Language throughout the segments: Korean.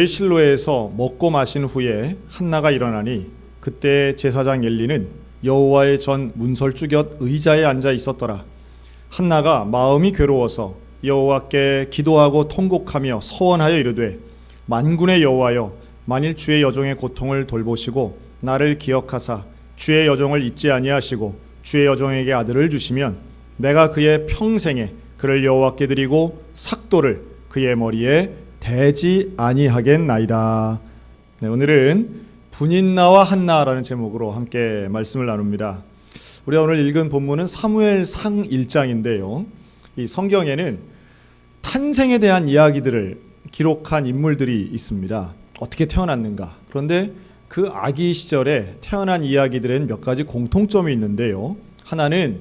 실로에서 먹고 마신 후에 한나가 일어나니 그때 제사장 엘리는 여호와의 전 문설주 곁 의자에 앉아 있었더라. 한나가 마음이 괴로워서 여호와께 기도하고 통곡하며 서원하여 이르되 만군의 여호와여, 만일 주의 여종의 고통을 돌보시고 나를 기억하사 주의 여종을 잊지 아니하시고 주의 여종에게 아들을 주시면 내가 그의 평생에 그를 여호와께 드리고 삭도를 그의 머리에 대지 아니하겠나이다. 네, 오늘은 분인나와 한나라는 제목으로 함께 말씀을 나눕니다. 우리가 오늘 읽은 본문은 사무엘상 1장인데요. 이 성경에는 탄생에 대한 이야기들을 기록한 인물들이 있습니다. 어떻게 태어났는가. 그런데 그 아기 시절에 태어난 이야기들은 몇 가지 공통점이 있는데요. 하나는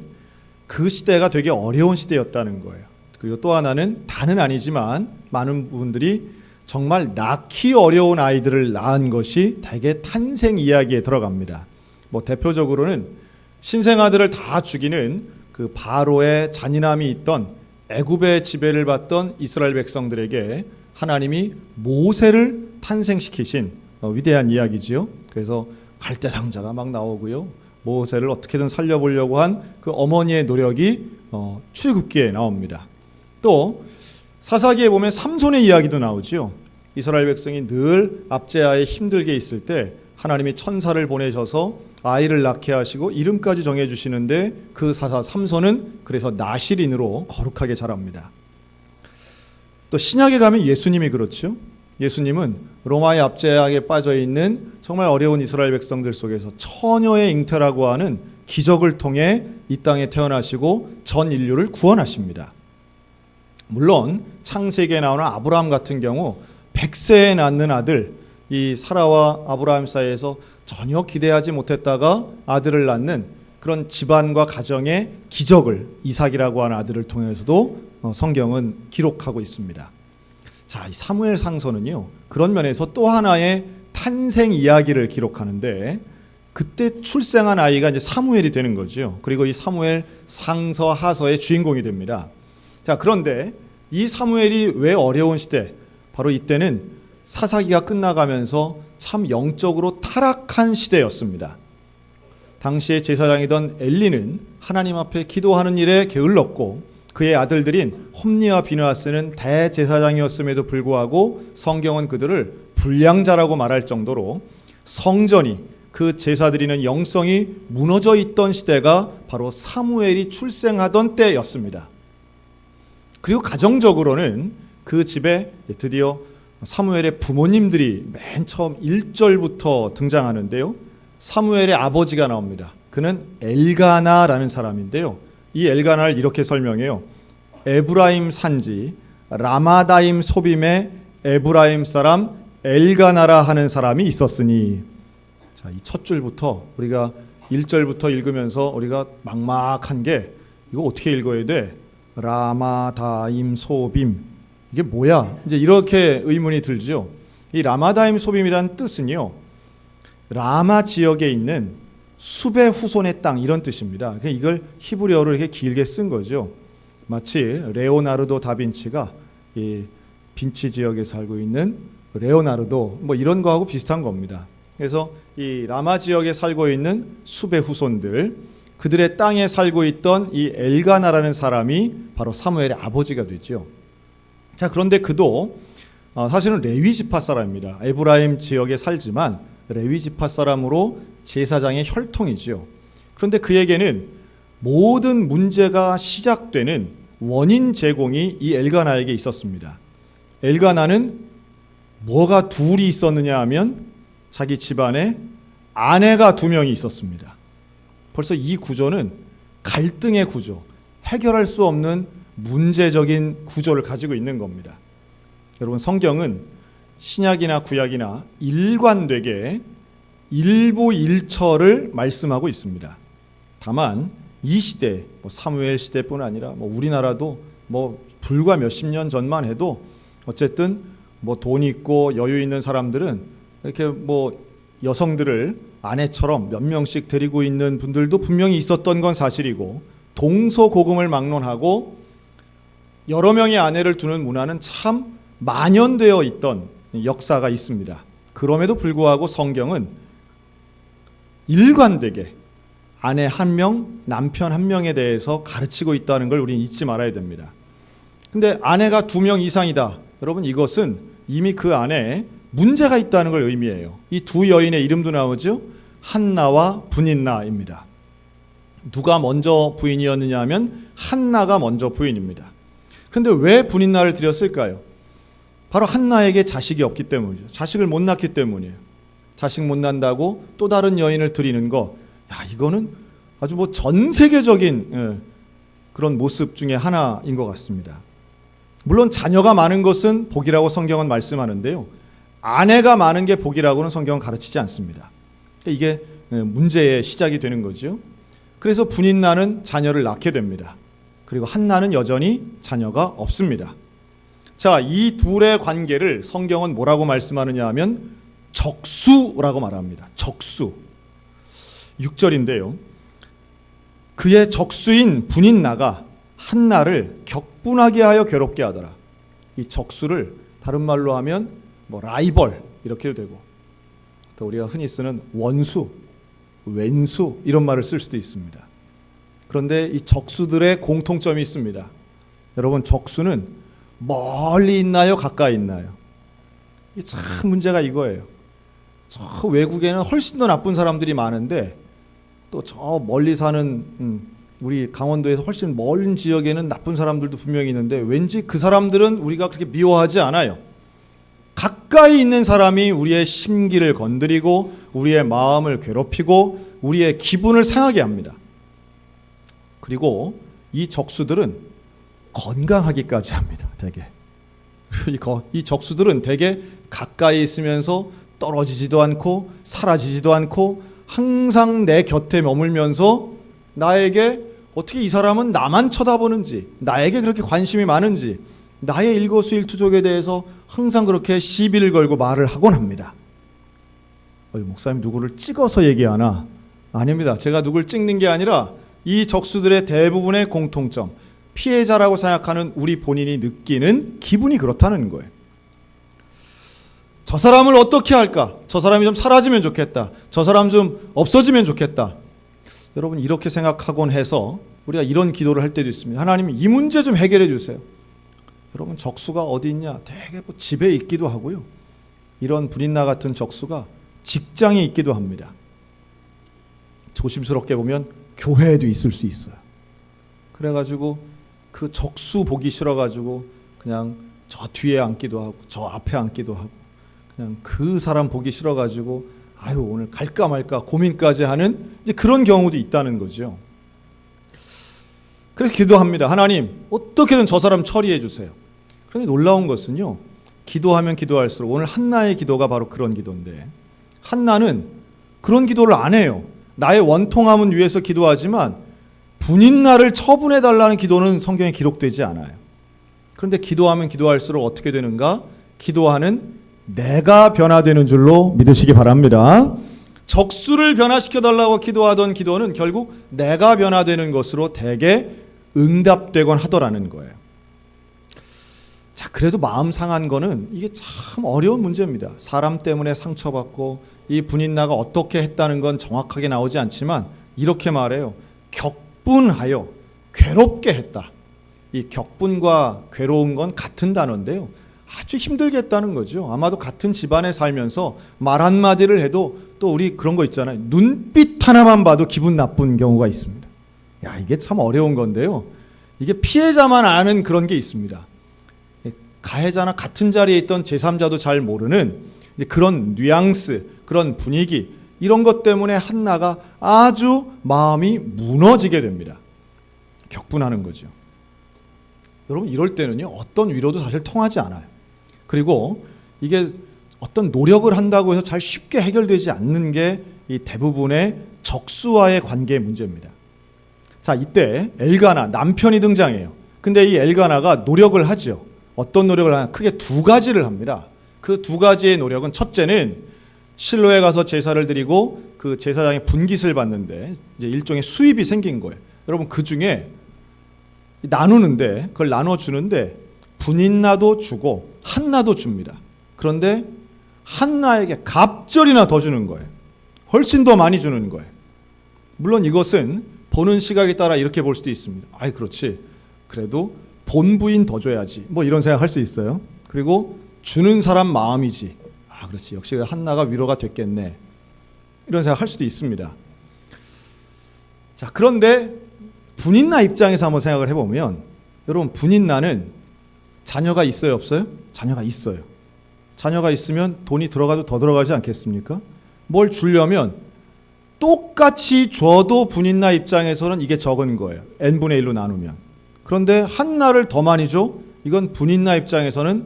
그 시대가 되게 어려운 시대였다는 거예요. 그리고 또 하나는 다는 아니지만 많은 부분들이 정말 낳기 어려운 아이들을 낳은 것이 대개 탄생 이야기에 들어갑니다. 대표적으로는 신생아들을 다 죽이는 그 바로의 잔인함이 있던 애굽의 지배를 받던 이스라엘 백성들에게 하나님이 모세를 탄생시키신 위대한 이야기지요. 그래서 갈대상자가 막 나오고요. 모세를 어떻게든 살려보려고 한 그 어머니의 노력이 출애굽기에 나옵니다. 또 사사기에 보면 삼손의 이야기도 나오죠. 이스라엘 백성이 늘 압제하에 힘들게 있을 때 하나님이 천사를 보내셔서 아이를 낳게 하시고 이름까지 정해주시는데 그 사사 삼손은 그래서 나실인으로 거룩하게 자랍니다. 또 신약에 가면 예수님이 그렇죠. 예수님은 로마의 압제하에 빠져있는 정말 어려운 이스라엘 백성들 속에서 처녀의 잉태라고 하는 기적을 통해 이 땅에 태어나시고 전 인류를 구원하십니다. 물론 창세기에 나오는 아브라함 같은 경우 100세에 낳는 아들, 이 사라와 아브라함 사이에서 전혀 기대하지 못했다가 아들을 낳는 그런 집안과 가정의 기적을 이삭이라고 하는 아들을 통해서도 성경은 기록하고 있습니다. 자, 이 사무엘 상서는요, 그런 면에서 또 하나의 탄생 이야기를 기록하는데 그때 출생한 아이가 이제 사무엘이 되는 거죠. 그리고 이 사무엘 상서 하서의 주인공이 됩니다. 자, 그런데 이 사무엘이 왜 어려운 시대, 바로 이때는 사사기가 끝나가면서 참 영적으로 타락한 시대였습니다. 당시에 제사장이던 엘리는 하나님 앞에 기도하는 일에 게을렀고 그의 아들들인 홈니와 비느하스는 대제사장이었음에도 불구하고 성경은 그들을 불량자라고 말할 정도로 성전이 그 제사 드리는 영성이 무너져 있던 시대가 바로 사무엘이 출생하던 때였습니다. 그리고 가정적으로는 그 집에 드디어 사무엘의 부모님들이 맨 처음 1절부터 등장하는데요. 사무엘의 아버지가 나옵니다. 그는 엘가나라는 사람인데요. 이 엘가나를 이렇게 설명해요. 에브라임 산지 라마다임 소빔의 에브라임 사람 엘가나라 하는 사람이 있었으니. 자, 이 첫 줄부터 우리가 1절부터 읽으면서 우리가 막막한 게 이거 어떻게 읽어야 돼? 라마다임 소빔, 이게 뭐야? 이제 이렇게 의문이 들죠. 이 라마다임 소빔이라는 뜻은요, 라마 지역에 있는 숲의 후손의 땅, 이런 뜻입니다. 이걸 히브리어로 이렇게 길게 쓴 거죠. 마치 레오나르도 다빈치가 이 빈치 지역에 살고 있는 레오나르도 이런 거하고 비슷한 겁니다. 그래서 이 라마 지역에 살고 있는 숲의 후손들, 그들의 땅에 살고 있던 이 엘가나라는 사람이 바로 사무엘의 아버지가 되죠. 자, 그런데 그도 사실은 레위 지파 사람입니다. 에브라임 지역에 살지만 레위 지파 사람으로 제사장의 혈통이죠. 그런데 그에게는 모든 문제가 시작되는 원인 제공이 이 엘가나에게 있었습니다. 엘가나는 뭐가 둘이 있었느냐 하면 자기 집안에 아내가 2명이 있었습니다. 벌써 이 구조는 갈등의 구조, 해결할 수 없는 문제적인 구조를 가지고 있는 겁니다. 여러분, 성경은 신약이나 구약이나 일관되게 일부일처를 말씀하고 있습니다. 다만 이 시대, 사무엘 시대뿐 아니라 우리나라도 불과 몇십 년 전만 해도 어쨌든 돈 있고 여유 있는 사람들은 이렇게 여성들을 아내처럼 몇 명씩 데리고 있는 분들도 분명히 있었던 건 사실이고, 동서고금을 막론하고 여러 명의 아내를 두는 문화는 참 만연되어 있던 역사가 있습니다. 그럼에도 불구하고 성경은 일관되게 아내 한 명, 남편 한 명에 대해서 가르치고 있다는 걸 우리는 잊지 말아야 됩니다. 근데 아내가 2명 이상이다. 여러분, 이것은 이미 그 안에 문제가 있다는 걸 의미해요. 이 두 여인의 이름도 나오죠. 한나와 브닌나입니다. 누가 먼저 부인이었느냐 하면 한나가 먼저 부인입니다. 그런데 왜 브닌나를 드렸을까요? 바로 한나에게 자식이 없기 때문이죠. 자식을 못 낳기 때문이에요. 자식 못 낳는다고 또 다른 여인을 드리는 거, 이거는 아주 전 세계적인 그런 모습 중에 하나인 것 같습니다. 물론 자녀가 많은 것은 복이라고 성경은 말씀하는데요, 아내가 많은 게 복이라고는 성경은 가르치지 않습니다. 이게 문제의 시작이 되는 거죠. 그래서 브닌나는 자녀를 낳게 됩니다. 그리고 한나는 여전히 자녀가 없습니다. 자, 이 둘의 관계를 성경은 뭐라고 말씀하느냐 하면 적수라고 말합니다. 적수. 6절인데요. 그의 적수인 브닌나가 한나를 격분하게 하여 괴롭게 하더라. 이 적수를 다른 말로 하면 라이벌 이렇게도 되고, 또 우리가 흔히 쓰는 원수, 왼수 이런 말을 쓸 수도 있습니다. 그런데 이 적수들의 공통점이 있습니다. 여러분, 적수는 멀리 있나요? 가까이 있나요? 이게 참 문제가 이거예요. 저 외국에는 훨씬 더 나쁜 사람들이 많은데 또 저 멀리 사는 우리 강원도에서 훨씬 먼 지역에는 나쁜 사람들도 분명히 있는데 왠지 그 사람들은 우리가 그렇게 미워하지 않아요. 가까이 있는 사람이 우리의 심기를 건드리고 우리의 마음을 괴롭히고 우리의 기분을 상하게 합니다. 그리고 이 적수들은 건강하기까지 합니다. 되게 이 적수들은 되게 가까이 있으면서 떨어지지도 않고 사라지지도 않고 항상 내 곁에 머물면서 나에게 어떻게 이 사람은 나만 쳐다보는지, 나에게 그렇게 관심이 많은지, 나의 일거수일투족에 대해서 항상 그렇게 시비를 걸고 말을 하곤 합니다. 목사님 누구를 찍어서 얘기하나? 아닙니다. 제가 누굴 찍는 게 아니라 이 적수들의 대부분의 공통점, 피해자라고 생각하는 우리 본인이 느끼는 기분이 그렇다는 거예요. 저 사람을 어떻게 할까? 저 사람이 좀 사라지면 좋겠다. 저 사람 좀 없어지면 좋겠다. 여러분, 이렇게 생각하곤 해서 우리가 이런 기도를 할 때도 있습니다. 하나님, 이 문제 좀 해결해 주세요. 여러분, 적수가 어디 있냐? 되게 집에 있기도 하고요. 이런 브닌나 같은 적수가 직장에 있기도 합니다. 조심스럽게 보면 교회에도 있을 수 있어요. 그래가지고 그 적수 보기 싫어가지고 그냥 저 뒤에 앉기도 하고 저 앞에 앉기도 하고 그냥 그 사람 보기 싫어가지고 오늘 갈까 말까 고민까지 하는 이제 그런 경우도 있다는 거죠. 그래서 기도합니다. 하나님, 어떻게든 저 사람 처리해 주세요. 그런데 놀라운 것은요, 기도하면 기도할수록 오늘 한나의 기도가 바로 그런 기도인데, 한나는 그런 기도를 안 해요. 나의 원통함은 위해서 기도하지만 브닌나를 처분해 달라는 기도는 성경에 기록되지 않아요. 그런데 기도하면 기도할수록 어떻게 되는가? 기도하는 내가 변화되는 줄로 믿으시기 바랍니다. 적수를 변화시켜 달라고 기도하던 기도는 결국 내가 변화되는 것으로 대개 응답되곤 하더라는 거예요. 자, 그래도 마음 상한 거는 이게 참 어려운 문제입니다. 사람 때문에 상처받고 이 브닌나가 어떻게 했다는 건 정확하게 나오지 않지만 이렇게 말해요. 격분하여 괴롭게 했다. 이 격분과 괴로운 건 같은 단어인데요, 아주 힘들게 했다는 거죠. 아마도 같은 집안에 살면서 말 한마디를 해도 또 우리 그런 거 있잖아요. 눈빛 하나만 봐도 기분 나쁜 경우가 있습니다. 이게 참 어려운 건데요, 이게 피해자만 아는 그런 게 있습니다. 가해자나 같은 자리에 있던 제3자도 잘 모르는 그런 뉘앙스, 그런 분위기, 이런 것 때문에 한나가 아주 마음이 무너지게 됩니다. 격분하는 거죠. 여러분, 이럴 때는요, 어떤 위로도 사실 통하지 않아요. 그리고 이게 어떤 노력을 한다고 해서 잘 쉽게 해결되지 않는 게 이 대부분의 적수와의 관계의 문제입니다. 자, 이때 엘가나, 남편이 등장해요. 근데 이 엘가나가 노력을 하죠. 어떤 노력을 하냐? 크게 두 가지를 합니다. 그 두 가지의 노력은, 첫째는 실로에 가서 제사를 드리고 그 제사장의 분깃을 받는데 이제 일종의 수입이 생긴 거예요. 여러분, 그 중에 나누는데, 그걸 나눠주는데 브닌나도 주고 한나도 줍니다. 그런데 한나에게 갑절이나 더 주는 거예요. 훨씬 더 많이 주는 거예요. 물론 이것은 보는 시각에 따라 이렇게 볼 수도 있습니다. 아이 그렇지. 그래도 본부인 더 줘야지. 뭐 이런 생각할 수 있어요. 그리고 주는 사람 마음이지. 아 그렇지. 역시 한나가 위로가 됐겠네. 이런 생각할 수도 있습니다. 자 그런데 분인나 입장에서 한번 생각을 해보면 여러분 분인나는 자녀가 있어요 없어요? 자녀가 있어요. 자녀가 있으면 돈이 들어가도 더 들어가지 않겠습니까? 뭘 주려면 똑같이 줘도 분인나 입장에서는 이게 적은 거예요. n분의 1로 나누면. 그런데 한나를 더 많이 줘? 이건 분인나 입장에서는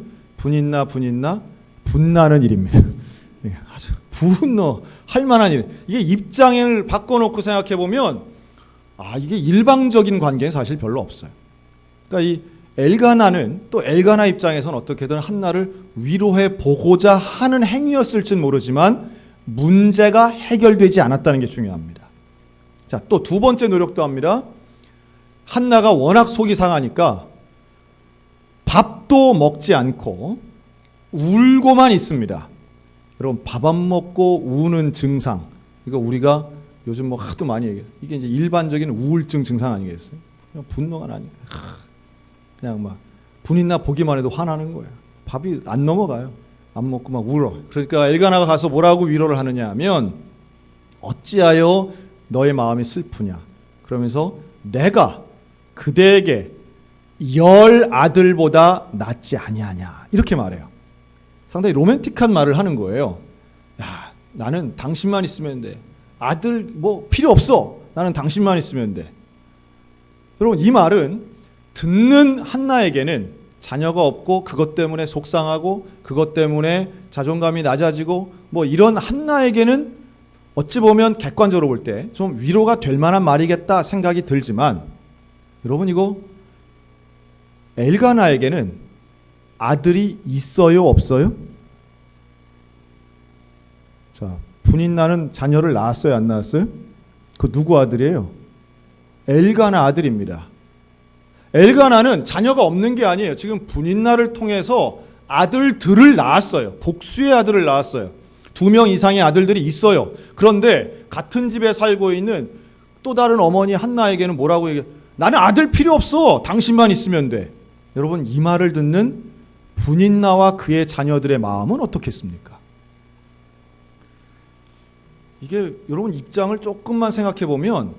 분나는 일입니다. 아주 분노할 만한 일. 이게 입장을 바꿔놓고 생각해보면 이게 일방적인 관계는 사실 별로 없어요. 그러니까 이 엘가나는 또 엘가나 입장에서는 어떻게든 한나를 위로해 보고자 하는 행위였을진 모르지만 문제가 해결되지 않았다는 게 중요합니다. 자, 또 두 번째 노력도 합니다. 한나가 워낙 속이 상하니까 밥도 먹지 않고 울고만 있습니다. 여러분 밥 안 먹고 우는 증상 이거 우리가 요즘 뭐 하도 많이 얘기해요. 이게 이제 일반적인 우울증 증상 아니겠어요? 그냥 분노가 나니까 그냥 막 분인나 보기만 해도 화나는 거예요. 밥이 안 넘어가요. 안 먹고 막 울어. 그러니까 엘가나가 가서 뭐라고 위로를 하느냐 하면 어찌하여 너의 마음이 슬프냐. 그러면서 내가 그대에게 10 아들보다 낫지 아니하냐. 이렇게 말해요. 상당히 로맨틱한 말을 하는 거예요. 야, 나는 당신만 있으면 돼. 아들 뭐 필요 없어. 나는 당신만 있으면 돼. 여러분 이 말은 듣는 한나에게는 자녀가 없고 그것 때문에 속상하고 그것 때문에 자존감이 낮아지고 뭐 이런 한나에게는 어찌 보면 객관적으로 볼 때 좀 위로가 될 만한 말이겠다 생각이 들지만 여러분 이거 엘가나에게는 아들이 있어요 없어요? 자, 분인나는 자녀를 낳았어요 안 낳았어요? 그 누구 아들이에요? 엘가나 아들입니다. 엘가나는 자녀가 없는 게 아니에요. 지금 분인나를 통해서 아들들을 낳았어요. 복수의 아들을 낳았어요. 2명 이상의 아들들이 있어요. 그런데 같은 집에 살고 있는 또 다른 어머니 한나에게는 뭐라고 얘기해요? 나는 아들 필요 없어. 당신만 있으면 돼. 여러분 이 말을 듣는 분인나와 그의 자녀들의 마음은 어떻겠습니까? 이게 여러분 입장을 조금만 생각해 보면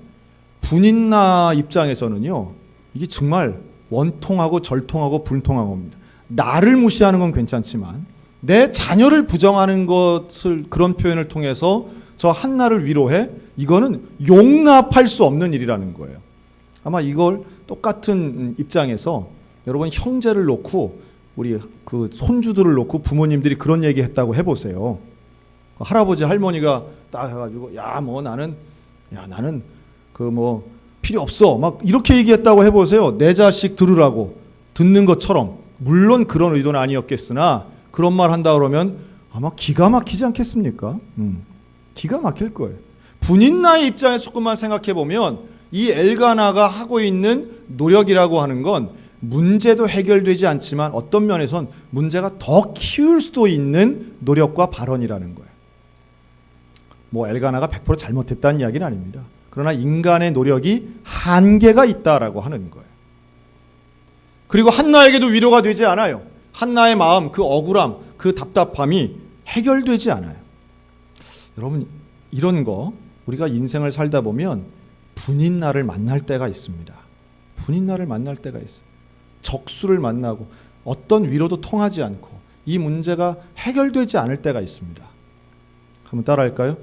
분인나 입장에서는요. 이게 정말 원통하고 절통하고 불통하고입니다. 나를 무시하는 건 괜찮지만 내 자녀를 부정하는 것을 그런 표현을 통해서 저 한나를 위로해? 이거는 용납할 수 없는 일이라는 거예요. 아마 이걸 똑같은 입장에서 여러분 형제를 놓고 우리 그 손주들을 놓고 부모님들이 그런 얘기 했다고 해보세요. 할아버지 할머니가 딱 해가지고 나는 그 뭐 필요 없어 막 이렇게 얘기했다고 해보세요. 내 자식 들으라고 듣는 것처럼 물론 그런 의도는 아니었겠으나 그런 말 한다 그러면 아마 기가 막히지 않겠습니까? 기가 막힐 거예요. 분인나의 입장에서 조금만 생각해 보면 이 엘가나가 하고 있는 노력이라고 하는 건 문제도 해결되지 않지만 어떤 면에선 문제가 더 키울 수도 있는 노력과 발언이라는 거예요. 뭐 엘가나가 100% 잘못했다는 이야기는 아닙니다. 그러나 인간의 노력이 한계가 있다라고 하는 거예요. 그리고 한나에게도 위로가 되지 않아요. 한나의 마음, 그 억울함, 그 답답함이 해결되지 않아요. 여러분 이런 거 우리가 인생을 살다 보면 분인나를 만날 때가 있습니다. 분인나를 만날 때가 있어요. 적수를 만나고 어떤 위로도 통하지 않고 이 문제가 해결되지 않을 때가 있습니다. 한번 따라할까요?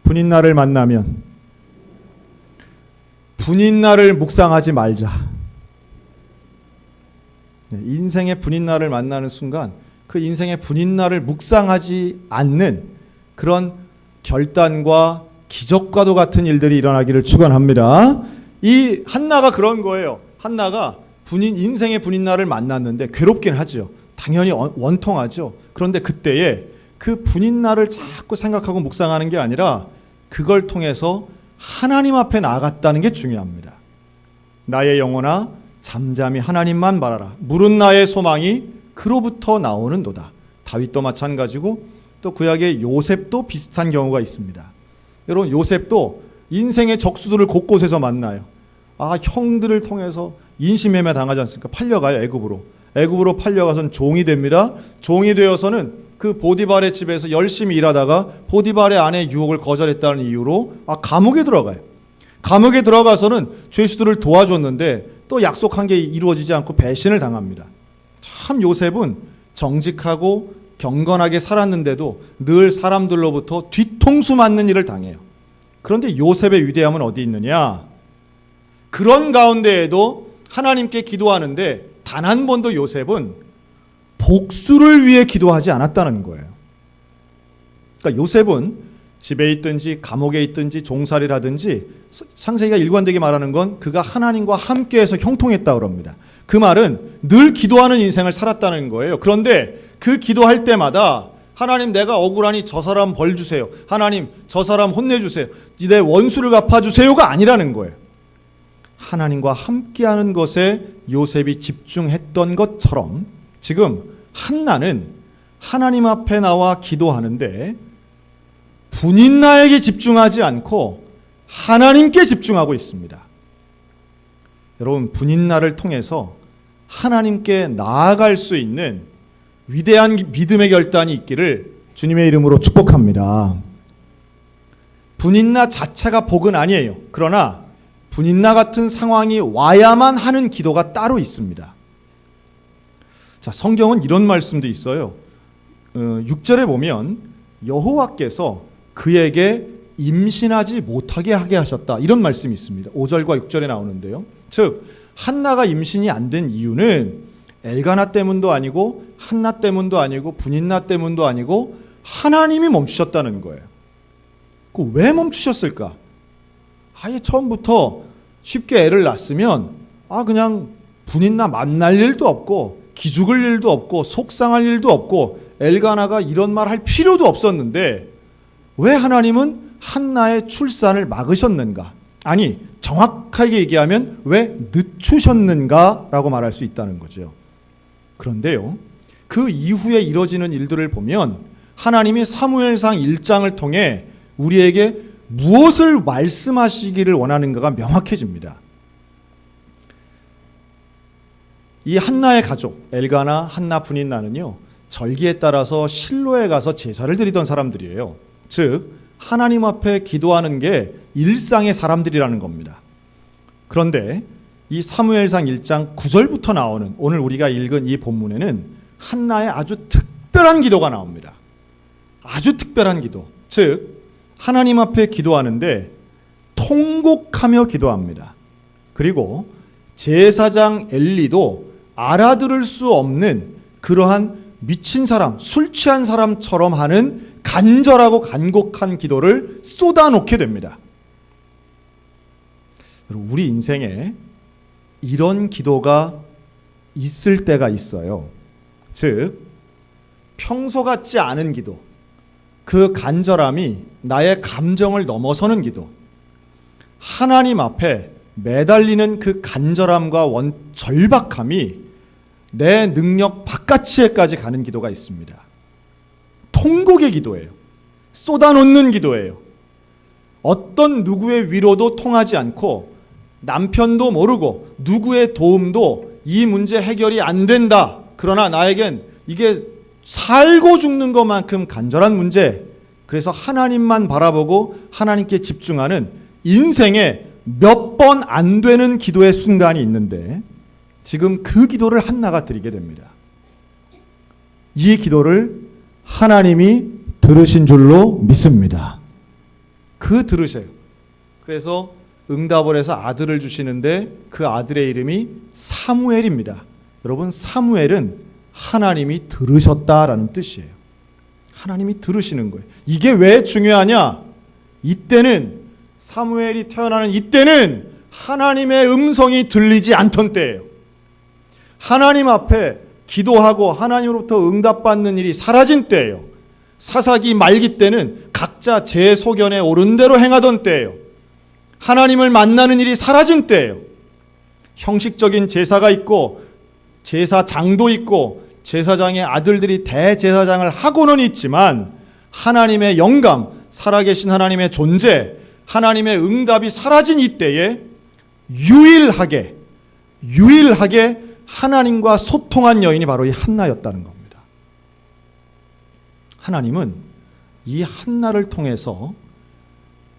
분인나를 만나면 분인나를 묵상하지 말자. 인생의 분인나를 만나는 순간 그 인생의 분인나를 묵상하지 않는 그런 결단과 기적과도 같은 일들이 일어나기를 축원합니다. 이 한나가 그런 거예요. 한나가 인생의 분인나를 만났는데 괴롭긴 하죠. 당연히 원통하죠. 그런데 그때에 그 분인나를 자꾸 생각하고 묵상하는 게 아니라 그걸 통해서 하나님 앞에 나아갔다는 게 중요합니다. 나의 영혼아 잠잠히 하나님만 바라라. 물은 나의 소망이 그로부터 나오는도다. 다윗도 마찬가지고 또 구약의 요셉도 비슷한 경우가 있습니다. 여러분, 요셉도 인생의 적수들을 곳곳에서 만나요. 형들을 통해서 인신매매 당하지 않습니까? 팔려가요, 애굽으로. 애굽으로 팔려가서는 종이 됩니다. 종이 되어서는 그 보디발의 집에서 열심히 일하다가 보디발의 아내의 유혹을 거절했다는 이유로 감옥에 들어가요. 감옥에 들어가서는 죄수들을 도와줬는데 또 약속한 게 이루어지지 않고 배신을 당합니다. 참 요셉은 정직하고 경건하게 살았는데도 늘 사람들로부터 뒤통수 맞는 일을 당해요. 그런데 요셉의 위대함은 어디 있느냐? 그런 가운데에도 하나님께 기도하는데 단 한 번도 요셉은 복수를 위해 기도하지 않았다는 거예요. 그러니까 요셉은 집에 있든지 감옥에 있든지 종살이를 하든지 창세기가 일관되게 말하는 건 그가 하나님과 함께해서 형통했다 그럽니다. 그 말은 늘 기도하는 인생을 살았다는 거예요. 그런데 그 기도할 때마다 하나님, 내가 억울하니 저 사람 벌 주세요. 하나님, 저 사람 혼내주세요. 내 원수를 갚아주세요가 아니라는 거예요. 하나님과 함께하는 것에 요셉이 집중했던 것처럼 지금 한나는 하나님 앞에 나와 기도하는데 분인나에게 집중하지 않고 하나님께 집중하고 있습니다. 여러분, 분인나를 통해서 하나님께 나아갈 수 있는 위대한 믿음의 결단이 있기를 주님의 이름으로 축복합니다. 분인나 자체가 복은 아니에요. 그러나 분인나 같은 상황이 와야만 하는 기도가 따로 있습니다. 자, 성경은 이런 말씀도 있어요. 6절에 보면 여호와께서 그에게 임신하지 못하게 하게 하셨다, 이런 말씀이 있습니다. 5절과 6절에 나오는데요. 즉 한나가 임신이 안 된 이유는 엘가나 때문도 아니고 한나 때문도 아니고 분인나 때문도 아니고 하나님이 멈추셨다는 거예요. 왜 멈추셨을까? 아예 처음부터 쉽게 애를 낳았으면 그냥 분인나 만날 일도 없고 기죽을 일도 없고 속상할 일도 없고 엘가나가 이런 말 할 필요도 없었는데 왜 하나님은 한나의 출산을 막으셨는가? 아니, 정확하게 얘기하면 왜 늦추셨는가라고 말할 수 있다는 거죠. 그런데요, 그 이후에 이뤄지는 일들을 보면 하나님이 사무엘상 1장을 통해 우리에게 무엇을 말씀하시기를 원하는가가 명확해집니다. 이 한나의 가족, 엘가나, 한나, 분인나는요, 절기에 따라서 실로에 가서 제사를 드리던 사람들이에요. 즉 하나님 앞에 기도하는 게 일상의 사람들이라는 겁니다. 그런데 이 사무엘상 1장 9절부터 나오는 오늘 우리가 읽은 이 본문에는 한나의 아주 특별한 기도가 나옵니다. 아주 특별한 기도. 즉 하나님 앞에 기도하는데 통곡하며 기도합니다. 그리고 제사장 엘리도 알아들을 수 없는 그러한 미친 사람, 술 취한 사람처럼 하는 간절하고 간곡한 기도를 쏟아놓게 됩니다. 우리 인생에 이런 기도가 있을 때가 있어요. 즉 평소 같지 않은 기도, 그 간절함이 나의 감정을 넘어서는 기도, 하나님 앞에 매달리는 그 간절함과 절박함이 내 능력 바깥에까지 가는 기도가 있습니다. 통곡의 기도예요. 쏟아놓는 기도예요. 어떤 누구의 위로도 통하지 않고 남편도 모르고 누구의 도움도 이 문제 해결이 안 된다. 그러나 나에겐 이게 살고 죽는 것만큼 간절한 문제. 그래서 하나님만 바라보고 하나님께 집중하는 인생에 몇 번 안 되는 기도의 순간이 있는데 지금 그 기도를 한나가 드리게 됩니다. 이 기도를 하나님이 들으신 줄로 믿습니다. 들으세요. 그래서 응답을 해서 아들을 주시는데 그 아들의 이름이 사무엘입니다. 여러분, 사무엘은 하나님이 들으셨다라는 뜻이에요. 하나님이 들으시는 거예요. 이게 왜 중요하냐? 이때는 사무엘이 태어나는 이때는 하나님의 음성이 들리지 않던 때예요. 하나님 앞에 기도하고 하나님으로부터 응답받는 일이 사라진 때예요. 사사기 말기 때는 각자 제 소견에 옳은 대로 행하던 때예요. 하나님을 만나는 일이 사라진 때예요. 형식적인 제사가 있고 제사장도 있고 제사장의 아들들이 대제사장을 하고는 있지만 하나님의 영감, 살아계신 하나님의 존재, 하나님의 응답이 사라진 이때에 유일하게 하나님과 소통한 여인이 바로 이 한나였다는 겁니다. 하나님은 이 한나를 통해서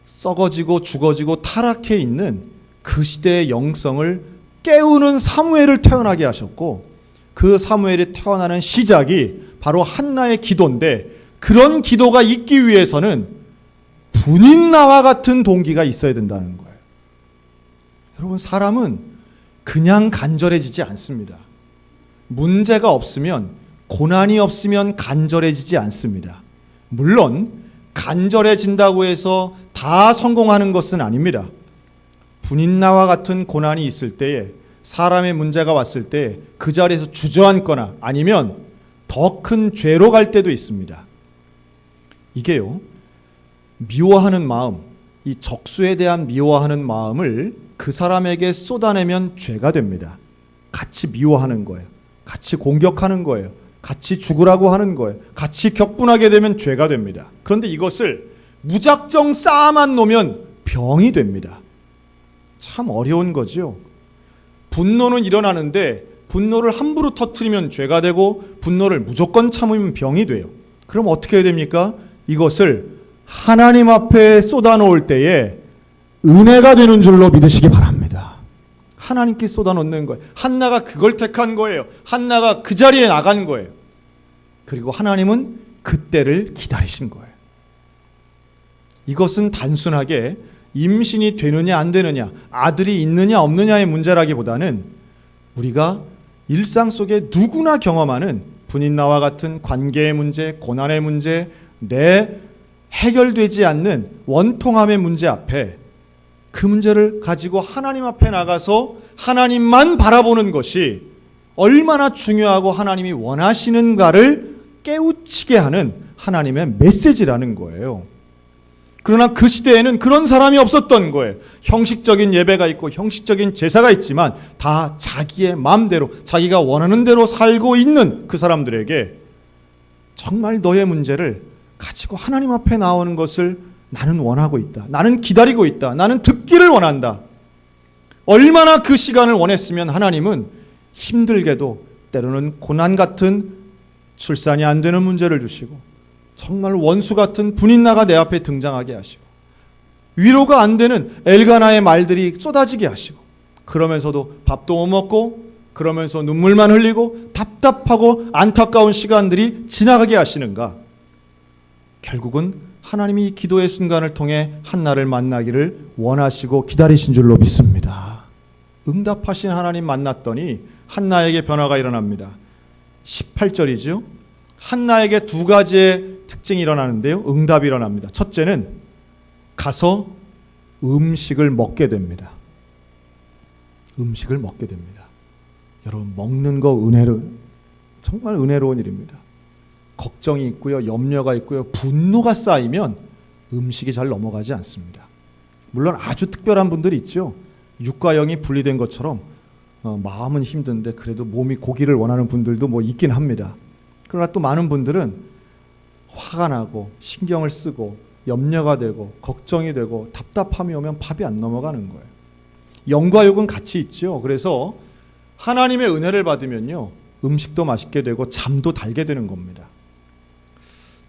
썩어지고 죽어지고 타락해 있는 그 시대의 영성을 깨우는 사무엘을 태어나게 하셨고, 그 사무엘이 태어나는 시작이 바로 한나의 기도인데, 그런 기도가 있기 위해서는 분인나와 같은 동기가 있어야 된다는 거예요. 여러분, 사람은 그냥 간절해지지 않습니다. 문제가 없으면, 고난이 없으면 간절해지지 않습니다. 물론 간절해진다고 해서 다 성공하는 것은 아닙니다. 분인나와 같은 고난이 있을 때에, 사람의 문제가 왔을 때 그 자리에서 주저앉거나 아니면 더 큰 죄로 갈 때도 있습니다. 이게요, 미워하는 마음, 이 적수에 대한 미워하는 마음을 그 사람에게 쏟아내면 죄가 됩니다. 같이 미워하는 거예요. 같이 공격하는 거예요. 같이 죽으라고 하는 거예요. 같이 격분하게 되면 죄가 됩니다. 그런데 이것을 무작정 쌓아만 놓으면 병이 됩니다. 참 어려운 거죠. 분노는 일어나는데 분노를 함부로 터뜨리면 죄가 되고, 분노를 무조건 참으면 병이 돼요. 그럼 어떻게 해야 됩니까? 이것을 하나님 앞에 쏟아놓을 때에 은혜가 되는 줄로 믿으시기 바랍니다. 하나님께 쏟아놓는 거예요. 한나가 그걸 택한 거예요. 한나가 그 자리에 나간 거예요. 그리고 하나님은 그때를 기다리신 거예요. 이것은 단순하게 임신이 되느냐 안 되느냐, 아들이 있느냐 없느냐의 문제라기보다는 우리가 일상 속에 누구나 경험하는 분인나와 같은 관계의 문제, 고난의 문제, 내 해결되지 않는 원통함의 문제 앞에 그 문제를 가지고 하나님 앞에 나가서 하나님만 바라보는 것이 얼마나 중요하고 하나님이 원하시는가를 깨우치게 하는 하나님의 메시지라는 거예요. 그러나 그 시대에는 그런 사람이 없었던 거예요. 형식적인 예배가 있고 형식적인 제사가 있지만 다 자기의 마음대로, 자기가 원하는 대로 살고 있는 그 사람들에게 정말 너의 문제를 가지고 하나님 앞에 나오는 것을 나는 원하고 있다. 나는 기다리고 있다. 나는 듣기를 원한다. 얼마나 그 시간을 원했으면 하나님은 힘들게도 때로는 고난 같은 출산이 안 되는 문제를 주시고, 정말 원수 같은 분인나가 내 앞에 등장하게 하시고, 위로가 안 되는 엘가나의 말들이 쏟아지게 하시고, 그러면서도 밥도 못 먹고, 그러면서 눈물만 흘리고 답답하고 안타까운 시간들이 지나가게 하시는가? 결국은 하나님이 기도의 순간을 통해 한나를 만나기를 원하시고 기다리신 줄로 믿습니다. 응답하신 하나님 만났더니 한나에게 변화가 일어납니다. 18절이죠. 한나에게 두 가지의 특징이 일어나는데요, 응답이 일어납니다. 첫째는 가서 음식을 먹게 됩니다. 음식을 먹게 됩니다. 여러분, 먹는 거 정말 은혜로운 일입니다. 걱정이 있고요, 염려가 있고요, 분노가 쌓이면 음식이 잘 넘어가지 않습니다. 물론 아주 특별한 분들이 있죠. 육과 영이 분리된 것처럼 마음은 힘든데 그래도 몸이 고기를 원하는 분들도 뭐 있긴 합니다. 그러나 또 많은 분들은 화가 나고 신경을 쓰고 염려가 되고 걱정이 되고 답답함이 오면 밥이 안 넘어가는 거예요. 영과 육은 같이 있죠. 그래서 하나님의 은혜를 받으면요, 음식도 맛있게 되고 잠도 달게 되는 겁니다.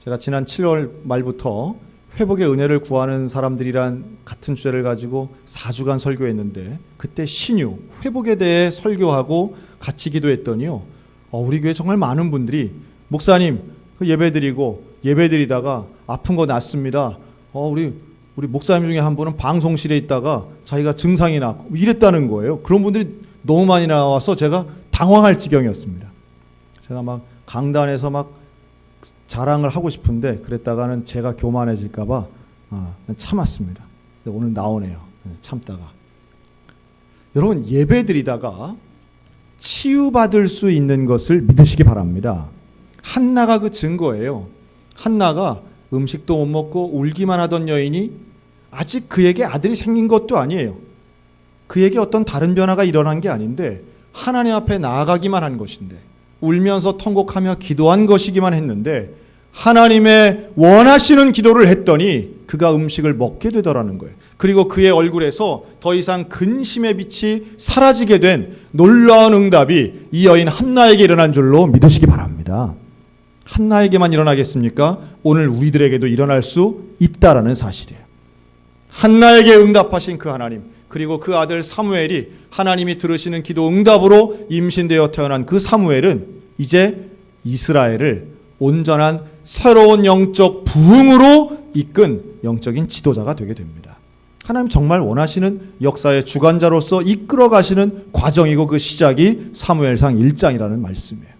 제가 지난 7월 말부터 회복의 은혜를 구하는 사람들이란 같은 주제를 가지고 4주간 설교했는데, 그때 신유, 회복에 대해 설교하고 같이 기도했더니요, 우리 교회 정말 많은 분들이 목사님 예배드리다가 아픈 거 낫습니다. 우리 목사님 중에 한 분은 방송실에 있다가 자기가 증상이 났고 이랬다는 거예요. 그런 분들이 너무 많이 나와서 제가 당황할 지경이었습니다. 제가 막 강단에서 막 자랑을 하고 싶은데 그랬다가는 제가 교만해질까봐 참았습니다. 근데 오늘 나오네요. 참다가. 여러분, 예배드리다가 치유받을 수 있는 것을 믿으시기 바랍니다. 한나가 그 증거예요. 한나가 음식도 못 먹고 울기만 하던 여인이 아직 그에게 아들이 생긴 것도 아니에요. 그에게 어떤 다른 변화가 일어난 게 아닌데 하나님 앞에 나아가기만 한 것인데, 울면서 통곡하며 기도한 것이기만 했는데 하나님의 원하시는 기도를 했더니 그가 음식을 먹게 되더라는 거예요. 그리고 그의 얼굴에서 더 이상 근심의 빛이 사라지게 된 놀라운 응답이 이 여인 한나에게 일어난 줄로 믿으시기 바랍니다. 한나에게만 일어나겠습니까? 오늘 우리들에게도 일어날 수 있다라는 사실이에요. 한나에게 응답하신 그 하나님, 그리고 그 아들 사무엘이 하나님이 들으시는 기도 응답으로 임신되어 태어난 그 사무엘은 이제 이스라엘을 온전한 새로운 영적 부흥으로 이끈 영적인 지도자가 되게 됩니다. 하나님 정말 원하시는 역사의 주관자로서 이끌어 가시는 과정이고 그 시작이 사무엘상 1장이라는 말씀이에요.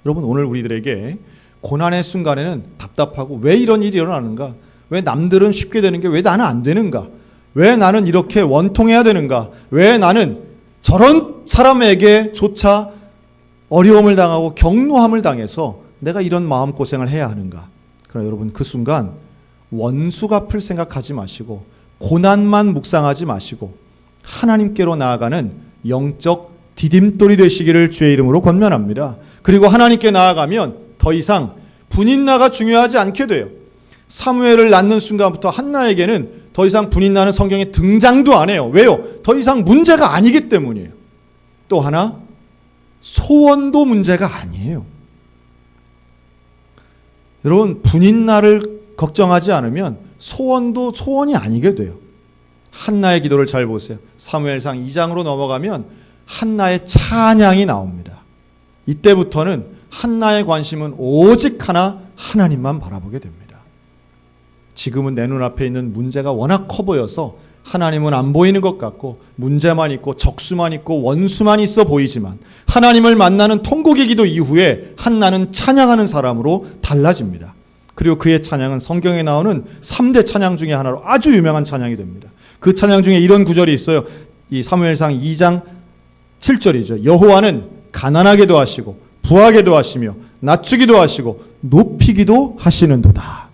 여러분, 오늘 우리들에게 고난의 순간에는 답답하고 왜 이런 일이 일어나는가? 왜 남들은 쉽게 되는 게 왜 나는 안 되는가? 왜 나는 이렇게 원통해야 되는가? 왜 나는 저런 사람에게조차 어려움을 당하고 경노함을 당해서 내가 이런 마음고생을 해야 하는가? 그러나 여러분, 그 순간 원수 갚을 생각하지 마시고 고난만 묵상하지 마시고 하나님께로 나아가는 영적 디딤돌이 되시기를 주의 이름으로 권면합니다. 그리고 하나님께 나아가면 더 이상 분인나가 중요하지 않게 돼요. 사무엘을 낳는 순간부터 한나에게는 더 이상 분인나는 성경에 등장도 안 해요. 왜요? 더 이상 문제가 아니기 때문이에요. 또 하나, 소원도 문제가 아니에요. 여러분, 분인나를 걱정하지 않으면 소원도 소원이 아니게 돼요. 한나의 기도를 잘 보세요. 사무엘상 2장으로 넘어가면 한나의 찬양이 나옵니다. 이때부터는 한나의 관심은 오직 하나, 하나님만 바라보게 됩니다. 지금은 내 눈앞에 있는 문제가 워낙 커 보여서 하나님은 안 보이는 것 같고 문제만 있고 적수만 있고 원수만 있어 보이지만 하나님을 만나는 통곡의 기도 이후에 한나는 찬양하는 사람으로 달라집니다. 그리고 그의 찬양은 성경에 나오는 3대 찬양 중에 하나로 아주 유명한 찬양이 됩니다. 그 찬양 중에 이런 구절이 있어요. 이 사무엘상 2장 7절이죠. 여호와는 가난하게도 하시고 부하게도 하시며 낮추기도 하시고 높이기도 하시는도다.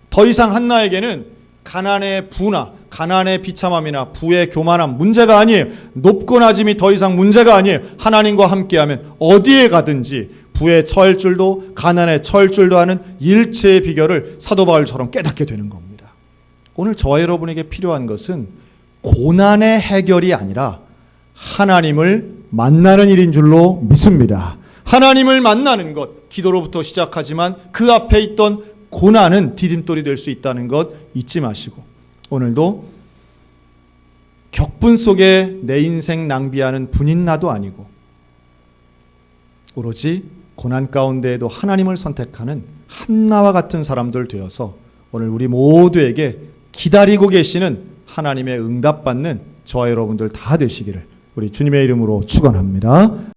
더 이상 한나에게는 가난의 부나 가난의 비참함이나 부의 교만함 문제가 아니에요. 높고 낮음이 더 이상 문제가 아니에요. 하나님과 함께하면 어디에 가든지 부의 처할 줄도 가난의 처할 줄도 아는 일체의 비결을 사도 바울처럼 깨닫게 되는 겁니다. 오늘 저와 여러분에게 필요한 것은 고난의 해결이 아니라 하나님을 만나는 일인 줄로 믿습니다. 하나님을 만나는 것, 기도로부터 시작하지만 그 앞에 있던 고난은 디딤돌이 될 수 있다는 것 잊지 마시고 오늘도 격분 속에 내 인생 낭비하는 분인나도 아니고 오로지 고난 가운데에도 하나님을 선택하는 한나와 같은 사람들 되어서 오늘 우리 모두에게 기다리고 계시는 하나님의 응답받는 저와 여러분들 다 되시기를 우리 주님의 이름으로 축원합니다.